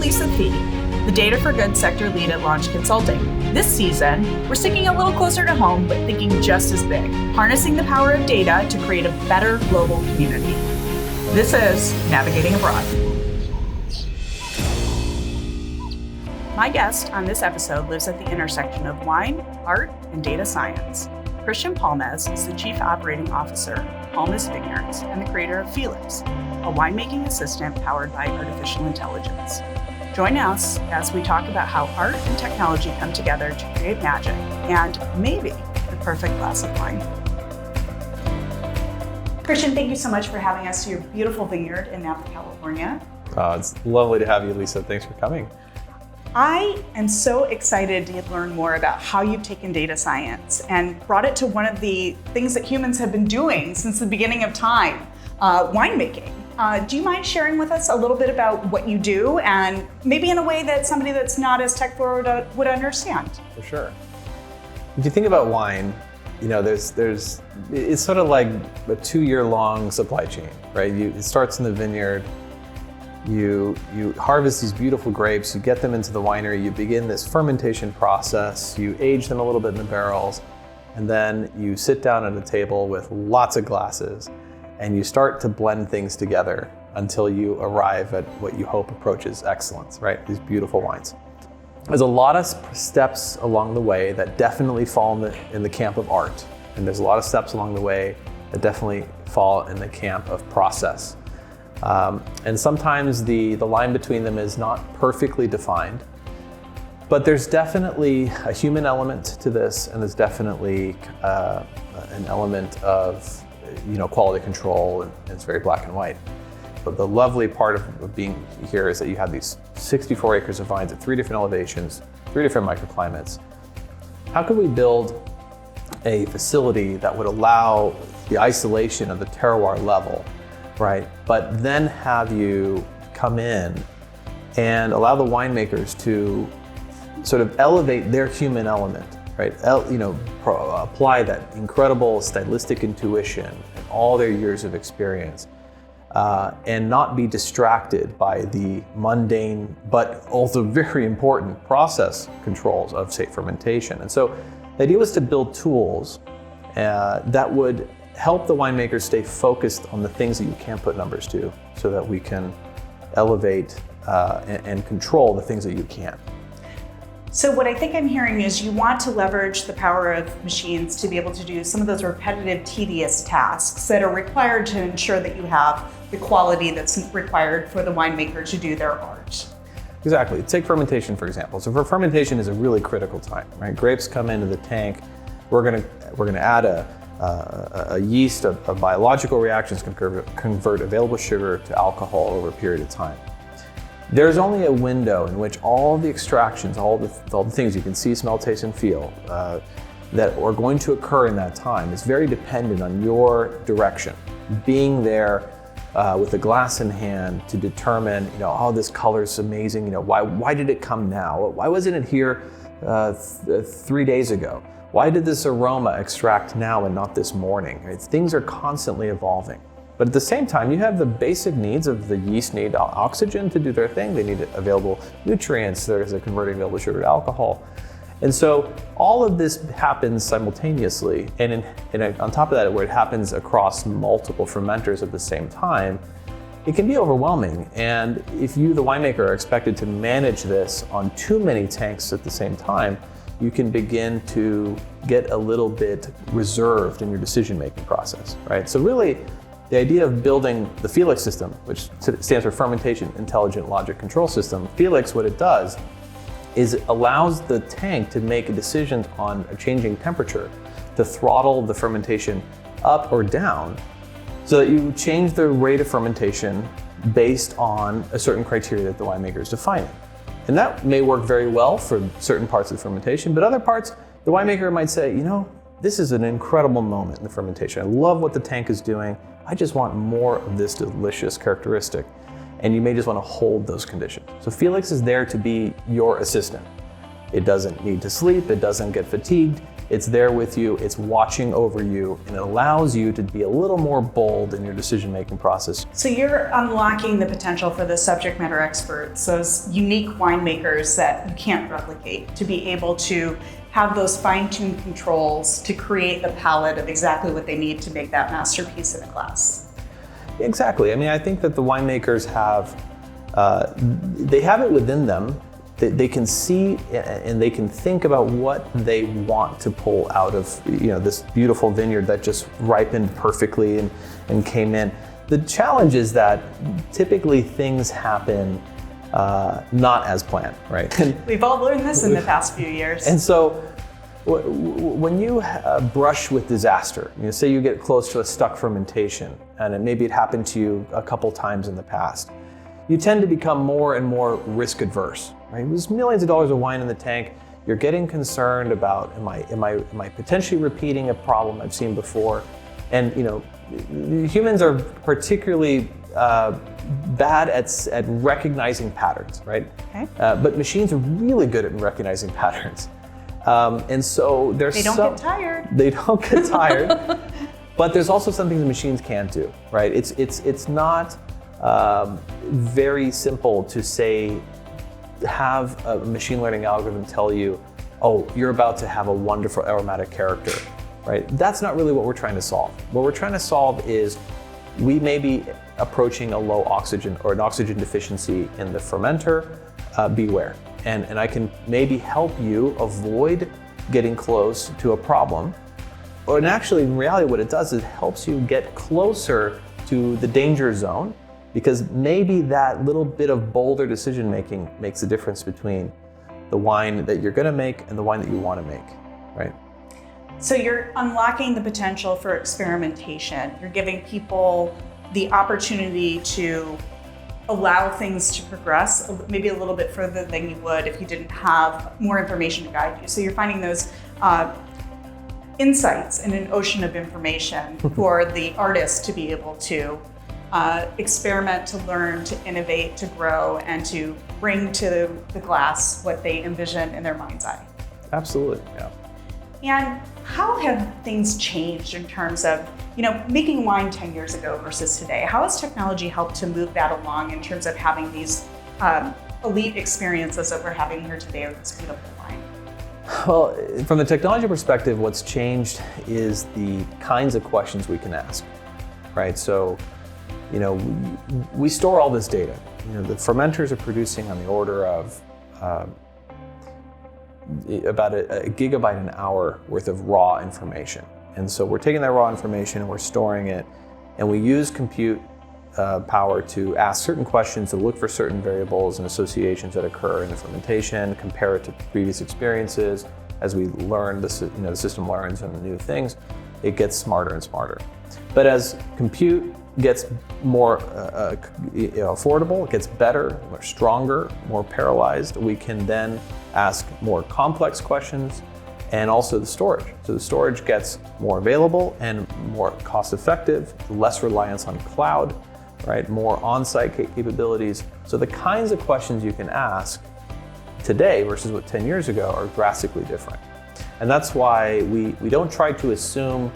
Lisa Fee, the Data for Good sector lead at Launch Consulting. This season, we're sticking a little closer to home, but thinking just as big, harnessing the power of data to create a better global community. This is Navigating Abroad. My guest on this episode lives at the intersection of wine, art, and data science. Christian Palmaz is the Chief Operating Officer of Palmaz Vineyards and the creator of Felix, a winemaking assistant powered by artificial intelligence. Join us as we talk about how art and technology come together to create magic and maybe the perfect glass of wine. Christian, thank you so much for having us to your beautiful vineyard in Napa, California. It's lovely to have you, Lisa. Thanks for coming. I am so excited to learn more about how you've taken data science and brought it to one of the things that humans have been doing since the beginning of time, winemaking. Do you mind sharing with us a little bit about what you do and maybe in a way that somebody that's not as tech forward would understand? For sure. If you think about wine, it's sort of like a 2-year-long supply chain, right? It starts in the vineyard. You harvest these beautiful grapes, you get them into the winery, you begin this fermentation process, you age them a little bit in the barrels, and then you sit down at a table with lots of glasses and you start to blend things together until you arrive at what you hope approaches excellence, right? These beautiful wines. There's a lot of steps along the way that definitely fall in the camp of art, and there's a lot of steps along the way that definitely fall in the camp of process. And sometimes the line between them is not perfectly defined, but there's definitely a human element to this, and there's definitely an element of quality control, and it's very black and white. But the lovely part of being here is that you have these 64 acres of vines at 3 different elevations, 3 different microclimates. How could we build a facility that would allow the isolation of the terroir level, right? But then have you come in and allow the winemakers to sort of elevate their human element, right? Apply that incredible stylistic intuition and all their years of experience, and not be distracted by the mundane but also very important process controls of, say, fermentation. And so the idea was to build tools that would help the winemakers stay focused on the things that you can't put numbers to, so that we can elevate and control the things that you can. So what I think I'm hearing is you want to leverage the power of machines to be able to do some of those repetitive, tedious tasks that are required to ensure that you have the quality that's required for the winemaker to do their art. Exactly. Take fermentation, for example. So fermentation is a really critical time, right? Grapes come into the tank. We're gonna add a yeast, a biological reactions can convert available sugar to alcohol over a period of time. There's only a window in which all the extractions, all the things you can see, smell, taste, and feel that are going to occur in that time is very dependent on your direction. Being there with a glass in hand to determine, this color is amazing. Why did it come now? Why wasn't it here 3 days ago? Why did this aroma extract now and not this morning? Right? Things are constantly evolving. But at the same time, you have the basic needs of the yeast need oxygen to do their thing. They need available nutrients. There's a converting available sugar to alcohol. And so all of this happens simultaneously. And on top of that, where it happens across multiple fermenters at the same time, it can be overwhelming. And if you, the winemaker, are expected to manage this on too many tanks at the same time, you can begin to get a little bit reserved in your decision-making process, right? So really, the idea of building the Felix system, which stands for Fermentation Intelligent Logic Control System, Felix, what it does is it allows the tank to make decisions on a changing temperature to throttle the fermentation up or down, so that you change the rate of fermentation based on a certain criteria that the winemaker is defining. And that may work very well for certain parts of the fermentation, but other parts, the winemaker might say, this is an incredible moment in the fermentation. I love what the tank is doing. I just want more of this delicious characteristic. And you may just want to hold those conditions. So Felix is there to be your assistant. It doesn't need to sleep, it doesn't get fatigued. It's there with you, it's watching over you, and it allows you to be a little more bold in your decision-making process. So you're unlocking the potential for the subject matter experts, those unique winemakers that you can't replicate, to be able to have those fine-tuned controls to create the palette of exactly what they need to make that masterpiece in a glass. Exactly. I mean, I think that the winemakers have, they have it within them. They can see and they can think about what they want to pull out of, this beautiful vineyard that just ripened perfectly and came in. The challenge is that typically things happen not as planned, right? We've all learned this in the past few years. And so when you brush with disaster, say you get close to a stuck fermentation, and maybe it happened to you a couple times in the past, you tend to become more and more risk adverse, right? There's millions of dollars of wine in the tank. You're getting concerned about, am I potentially repeating a problem I've seen before? And humans are particularly bad at recognizing patterns, right? Okay. But machines are really good at recognizing patterns. And so they don't get tired. They don't get tired. But there's also something the machines can't do, right? It's not very simple to say, have a machine learning algorithm tell you, oh, you're about to have a wonderful aromatic character, right? That's not really what we're trying to solve. What we're trying to solve is we may be approaching a low oxygen or an oxygen deficiency in the fermenter, beware. And I can maybe help you avoid getting close to a problem. And actually, in reality, what it does is it helps you get closer to the danger zone, because maybe that little bit of bolder decision-making makes a difference between the wine that you're gonna make and the wine that you wanna make, right? So you're unlocking the potential for experimentation. You're giving people the opportunity to allow things to progress maybe a little bit further than you would if you didn't have more information to guide you. So you're finding those insights in an ocean of information for the artist to be able to experiment, to learn, to innovate, to grow, and to bring to the glass what they envision in their mind's eye. Absolutely, yeah. And how have things changed in terms of, making wine 10 years ago versus today? How has technology helped to move that along in terms of having these elite experiences that we're having here today with this beautiful wine? Well, from the technology perspective, what's changed is the kinds of questions we can ask, right? So, we store all this data. The fermenters are producing on the order of about a gigabyte an hour worth of raw information. And so we're taking that raw information and we're storing it, and we use compute power to ask certain questions, to look for certain variables and associations that occur in the fermentation, compare it to previous experiences. As we learn, the system learns and new things, it gets smarter and smarter. But as compute gets more affordable, it gets better, more stronger, more parallelized, we can then ask more complex questions, and also the storage. So the storage gets more available and more cost effective, less reliance on cloud, right? More on-site capabilities. So the kinds of questions you can ask today versus what 10 years ago are drastically different. And that's why we don't try to assume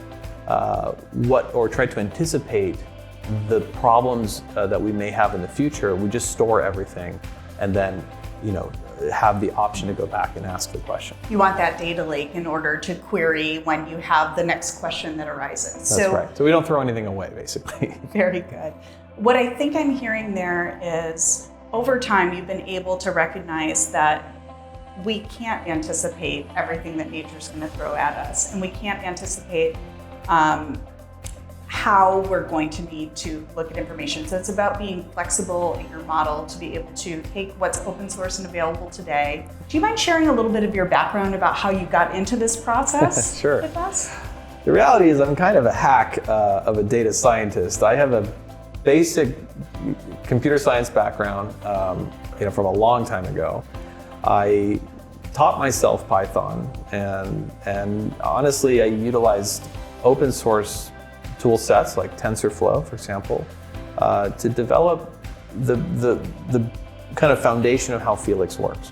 or try to anticipate the problems that we may have in the future. We just store everything and then, have the option to go back and ask the question. You want that data lake in order to query when you have the next question that arises. That's right. So we don't throw anything away, basically. Very good. What I think I'm hearing there is, over time, you've been able to recognize that we can't anticipate everything that nature's going to throw at us, and we can't anticipate how we're going to need to look at information. So it's about being flexible in your model to be able to take what's open source and available today. Do you mind sharing a little bit of your background about how you got into this process Sure. with us? The reality is I'm kind of a hack of a data scientist. I have a basic computer science background from a long time ago. I taught myself Python, and honestly, I utilized open source tool sets like TensorFlow, for example, to develop the kind of foundation of how Felix works.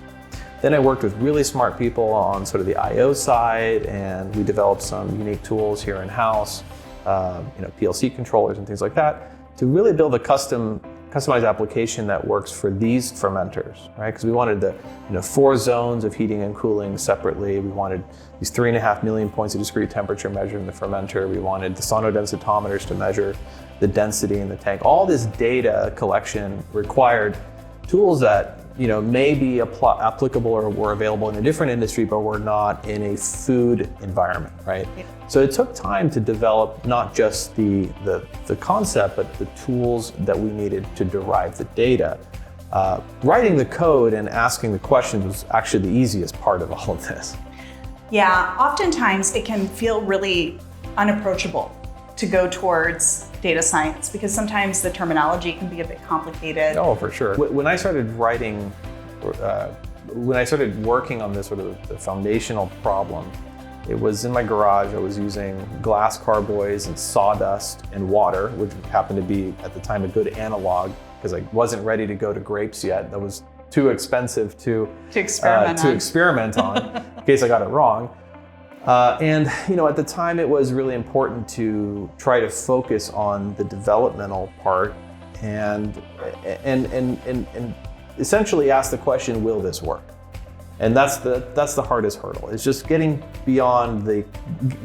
Then I worked with really smart people on sort of the I/O side, and we developed some unique tools here in-house, PLC controllers and things like that, to really build a customized application that works for these fermenters, right? Because we wanted the 4 zones of heating and cooling separately. We wanted these 3.5 million points of discrete temperature measured in the fermenter. We wanted the sonodensitometers to measure the density in the tank. All this data collection required tools that may be applicable or were available in a different industry, but were not in a food environment, right? Yeah. So it took time to develop not just the concept, but the tools that we needed to derive the data. Writing the code and asking the questions was actually the easiest part of all of this. Yeah, oftentimes it can feel really unapproachable to go towards data science, because sometimes the terminology can be a bit complicated. Oh, for sure. When I started writing, when I started working on this sort of the foundational problem, it was in my garage. I was using glass carboys and sawdust and water, which happened to be at the time a good analog, because I wasn't ready to go to grapes yet. That was too expensive to experiment on in case I got it wrong. And at the time it was really important to try to focus on the developmental part and essentially ask the question, will this work? And that's the hardest hurdle. It's just getting beyond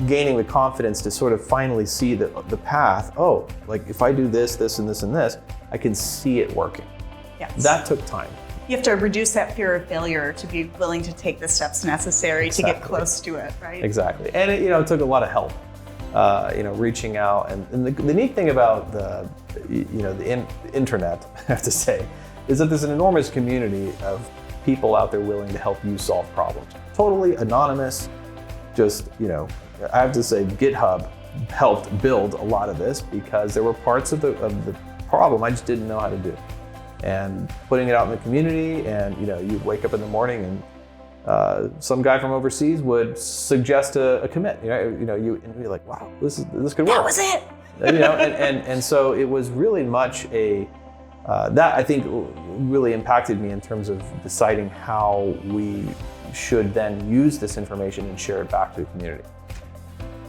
gaining the confidence to sort of finally see the path. Oh, like if I do this, this, and this, and this, I can see it working. Yes. That took time. You have to reduce that fear of failure to be willing to take the steps necessary to get close to it, right? Exactly. And it took a lot of help, reaching out. And the neat thing about the internet, I have to say, is that there's an enormous community of people out there willing to help you solve problems. Totally anonymous. Just, I have to say GitHub helped build a lot of this, because there were parts of the problem I just didn't know how to do. And putting it out in the community, and you wake up in the morning and some guy from overseas would suggest a commit. You'd be like, wow, this could work. That was it. And so it was really much that I think really impacted me in terms of deciding how we should then use this information and share it back to the community.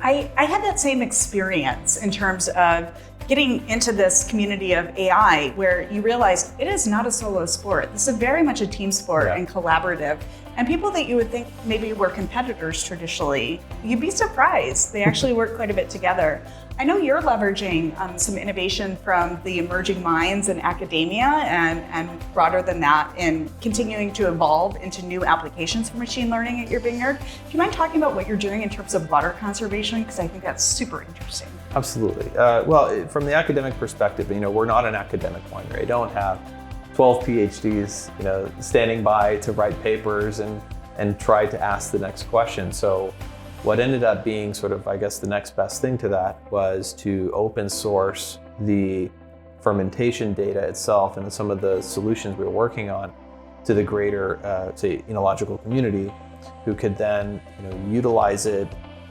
I had that same experience in terms of getting into this community of AI, where you realize it is not a solo sport. This is very much a team sport and collaborative. And people that you would think maybe were competitors traditionally, you'd be surprised. They actually work quite a bit together. I know you're leveraging some innovation from the emerging minds in academia and broader than that, in continuing to evolve into new applications for machine learning at your vineyard. Do you mind talking about what you're doing in terms of water conservation? Because I think that's super interesting. Absolutely. Well, from the academic perspective, we're not an academic winery. I don't have 12 PhDs, standing by to write papers and try to ask the next question. So what ended up being sort of, I guess, the next best thing to that was to open source the fermentation data itself and some of the solutions we were working on to the greater, say, enological community, who could then, utilize it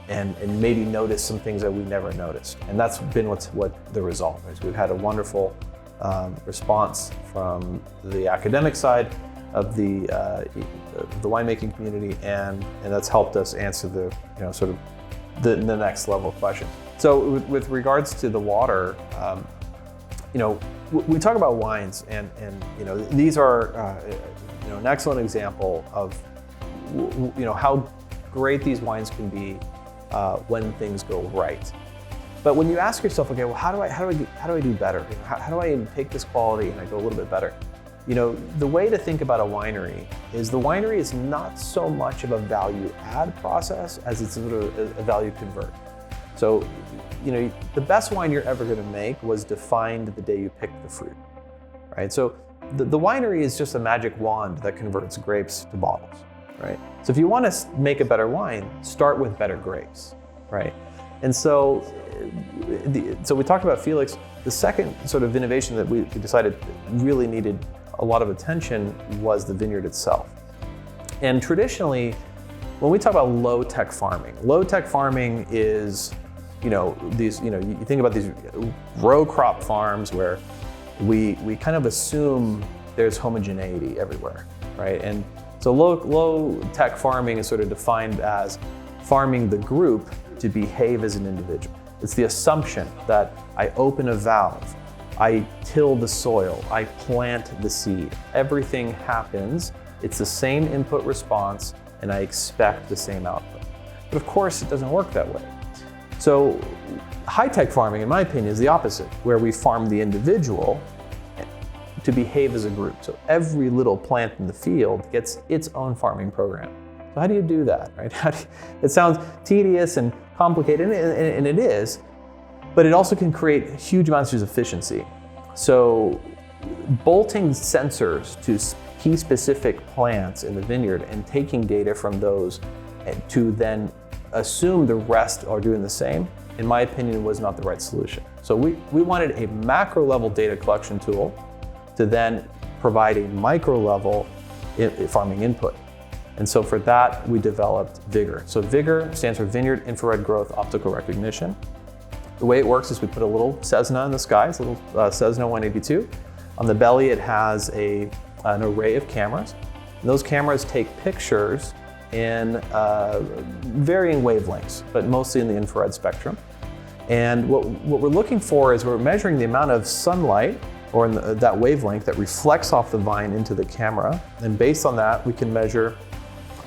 and maybe notice some things that we never noticed. And that's been what the result is. We've had a wonderful response from the academic side of the winemaking community, and that's helped us answer the sort of the next level question. So with regards to the water, we talk about wines, and these are an excellent example of how great these wines can be when things go right. But when you ask yourself, okay, well, how do I do better? How do I take this quality and I go a little bit better? The way to think about a winery is not so much of a value add process as it's sort of a value convert. So, the best wine you're ever going to make was defined the day you picked the fruit, right? So the winery is just a magic wand that converts grapes to bottles, right? So if you want to make a better wine, start with better grapes, right? And so we talked about Felix. The second sort of innovation that we decided really needed a lot of attention was the vineyard itself. And traditionally, when we talk about low-tech farming is, you think about these row crop farms where we kind of assume there's homogeneity everywhere, right? And So low tech farming is sort of defined as farming the group to behave as an individual. It's the assumption that I open a valve, I till the soil, I plant the seed. Everything happens, it's the same input response, and I expect the same output. But of course, it doesn't work that way. So high-tech farming, in my opinion, is the opposite, where we farm the individual to behave as a group. So every little plant in the field gets its own farming program. So how do you do that, right? It sounds tedious and complicated, and it is, but it also can create huge amounts of efficiency. So bolting sensors to key specific plants in the vineyard and taking data from those to then assume the rest are doing the same, in my opinion, was not the right solution. So we wanted a macro level data collection tool to then provide a micro level farming input. And so for that, we developed Vigor. So Vigor stands for Vineyard Infrared Growth Optical Recognition. The way it works is we put a little Cessna in the sky, it's a little Cessna 182. On the belly, it has an array of cameras. And those cameras take pictures in varying wavelengths, but mostly in the infrared spectrum. And what we're looking for is we're measuring the amount of sunlight or in that wavelength that reflects off the vine into the camera. And based on that, we can measure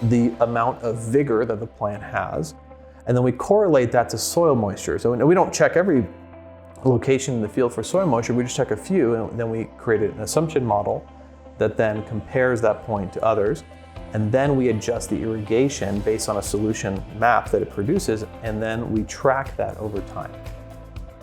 the amount of vigor that the plant has. And then we correlate that to soil moisture. So we don't check every location in the field for soil moisture, we just check a few, and then we create an assumption model that then compares that point to others. And then we adjust the irrigation based on a solution map that it produces, and then we track that over time.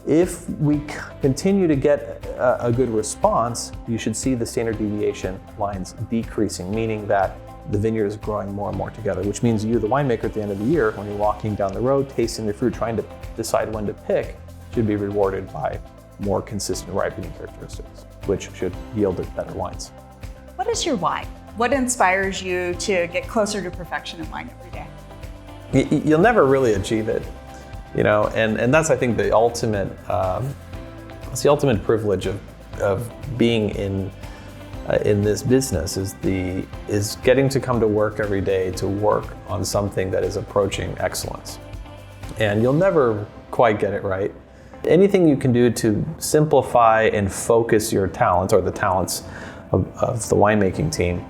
If we continue to get a good response, you should see the standard deviation lines decreasing, meaning that the vineyard is growing more and more together, which means you, the winemaker, at the end of the year, when you're walking down the road, tasting the fruit, trying to decide when to pick, should be rewarded by more consistent ripening characteristics, which should yield better wines. What is your why? What inspires you to get closer to perfection in wine every day? You'll never really achieve it, you know, and that's, I think, the ultimate, it's the ultimate privilege of being in this business is getting to come to work every day to work on something that is approaching excellence. And you'll never quite get it right. Anything you can do to simplify and focus your talents, or the talents of the winemaking team,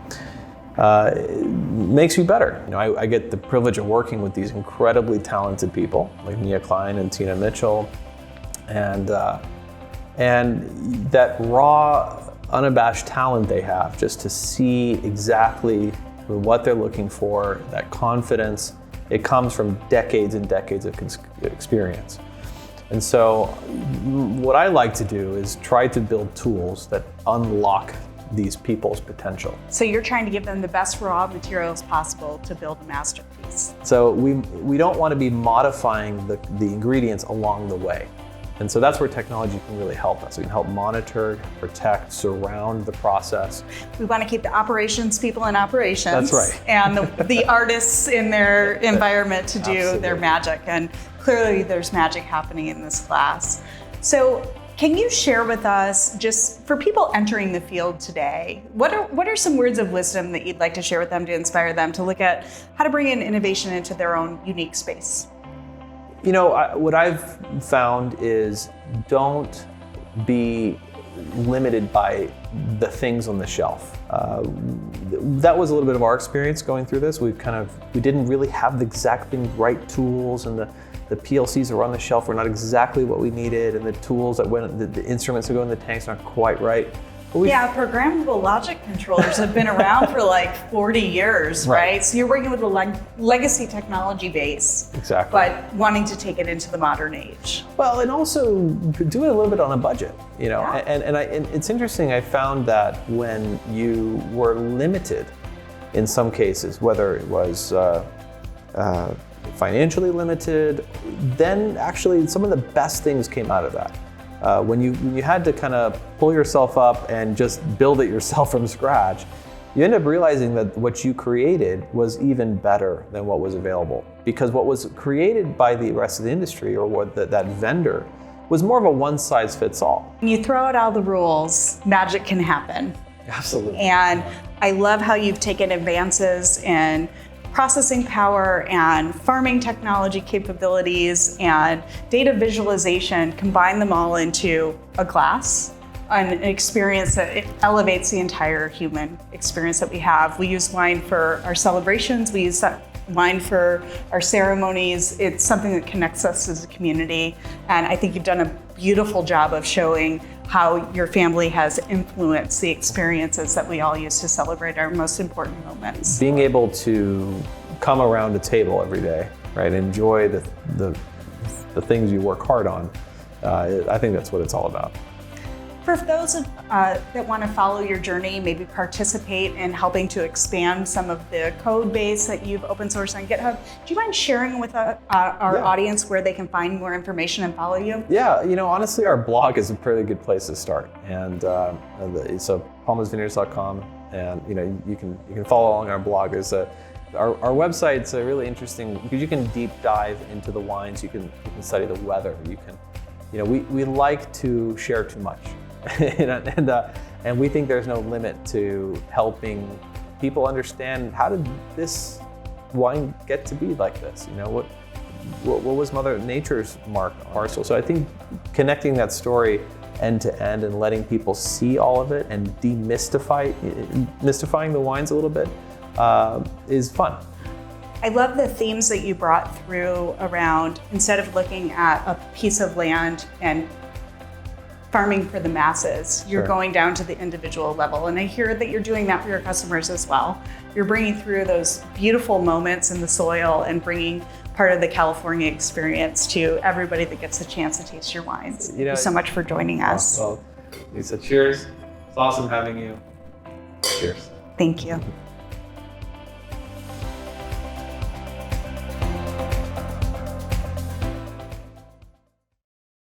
makes you better. You know, I get the privilege of working with these incredibly talented people like Mia Klein and Tina Mitchell, and that raw, unabashed talent they have, just to see exactly what they're looking for, that confidence, it comes from decades and decades of experience. And so what I like to do is try to build tools that unlock these people's potential. So you're trying to give them the best raw materials possible to build a masterpiece. So we don't want to be modifying the ingredients along the way. And so that's where technology can really help us. We can help monitor, protect, surround the process. We want to keep the operations people in operations. That's right. And the artists in their environment to do Absolutely. their magic. And clearly there's magic happening in this class. So can you share with us, just for people entering the field today, what are some words of wisdom that you'd like to share with them to inspire them to look at how to bring in innovation into their own unique space? You know, what I've found is don't be limited by the things on the shelf. That was a little bit of our experience going through this. We didn't really have the exact right tools, and the PLCs that were on the shelf were not exactly what we needed, and the tools that went, the instruments that go in the tanks aren't quite right. Yeah, programmable logic controllers have been around for like 40 years, right? So you're working with a legacy technology base, exactly, but wanting to take it into the modern age. Well, and also do it a little bit on a budget, you know. Yeah. And it's interesting. I found that when you were limited, in some cases, whether it was financially limited, then actually some of the best things came out of that. When you had to kind of pull yourself up and just build it yourself from scratch, you end up realizing that what you created was even better than what was available. Because what was created by the rest of the industry, or what that vendor, was more of a one-size-fits-all. When you throw out all the rules, magic can happen. Absolutely. And I love how you've taken advances in processing power and farming technology capabilities and data visualization, combine them all into a glass, an experience that it elevates the entire human experience that we have. We use wine for our celebrations. We use wine for our ceremonies. It's something that connects us as a community. And I think you've done a beautiful job of showing how your family has influenced the experiences that we all use to celebrate our most important moments. Being able to come around a table every day, right? Enjoy the things you work hard on. I think that's what it's all about. For those that want to follow your journey, maybe participate in helping to expand some of the code base that you've open sourced on GitHub, do you mind sharing with our audience where they can find more information and follow you? Yeah, honestly, our blog is a pretty good place to start. And so palmazvineyards.com, and you can follow along our blog. There's our website's really interesting because you can deep dive into the wines. You can study the weather. You can, we like to share too much. And we think there's no limit to helping people understand, how did this wine get to be like this? What was Mother Nature's mark parcel? So I think connecting that story end to end and letting people see all of it and mystifying the wines a little bit is fun. I love the themes that you brought through around, instead of looking at a piece of land and farming for the masses, you're going down to the individual level. And I hear that you're doing that for your customers as well. You're bringing through those beautiful moments in the soil and bringing part of the California experience to everybody that gets a chance to taste your wines. Thank you so much for joining us. Well, Lisa, cheers. It's awesome having you. Cheers. Thank you.